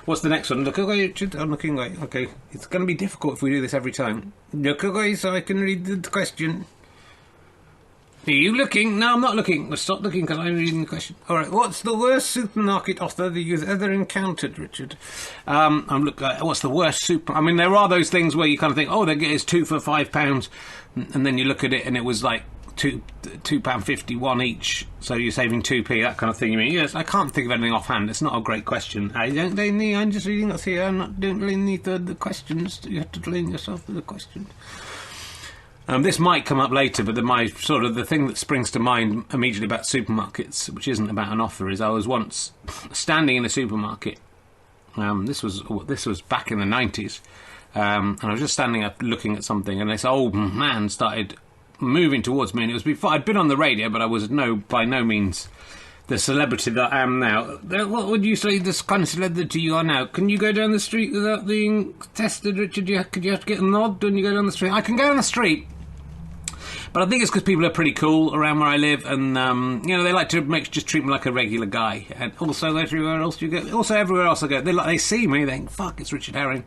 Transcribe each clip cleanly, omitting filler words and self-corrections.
What's the next one? Look away, Richard. I'm looking away. Okay, it's going to be difficult if we do this every time. Look away so I can read the question. Are you looking? No, I'm not looking. Stop looking because I'm reading the question. All right. What's the worst supermarket offer that you've ever encountered, Richard? What's the worst I mean, there are those things where you kind of think, oh, it's 2 for £5, and then you look at it and it was like £2.51 each, so you're saving 2p, that kind of thing. You mean? Yes, I can't think of anything offhand. It's not a great question. I'm just reading what's here. I don't really need the questions. You have to learn yourself the questions. This might come up later, but the thing that springs to mind immediately about supermarkets, which isn't about an offer, is I was once standing in a supermarket. This was back in the 90s, and I was just standing up looking at something, and this old man started moving towards me, and it was before I'd been on the radio, but I was by no means the celebrity that I am now. What would you say this kind of celebrity you are now? Can you go down the street without being tested, Richard? Could you have to get a nod when you go down the street? I can go down the street. But I think it's because people are pretty cool around where I live, and they like to just treat me like a regular guy. And also everywhere else I go, they see me, they think, "Fuck, it's Richard Herring."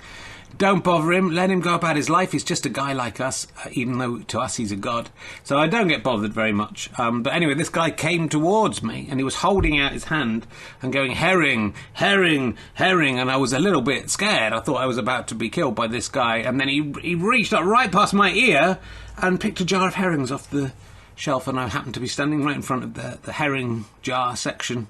Don't bother him. Let him go about his life. He's just a guy like us, even though to us he's a god. So I don't get bothered very much. But anyway, this guy came towards me, and he was holding out his hand and going, "Herring, herring, herring," and I was a little bit scared. I thought I was about to be killed by this guy, and then he reached up right past my ear and picked a jar of herrings off the shelf, and I happened to be standing right in front of the herring jar section,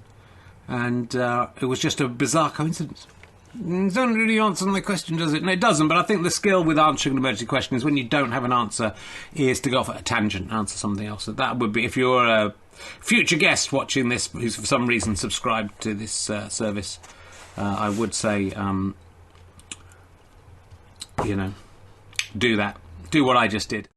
and it was just a bizarre coincidence. It doesn't really answer my question, does it? No, it doesn't, but I think the skill with answering an emergency question is when you don't have an answer, is to go off at a tangent and answer something else. So that would be, if you're a future guest watching this who's for some reason subscribed to this service, I would say, do that. Do what I just did.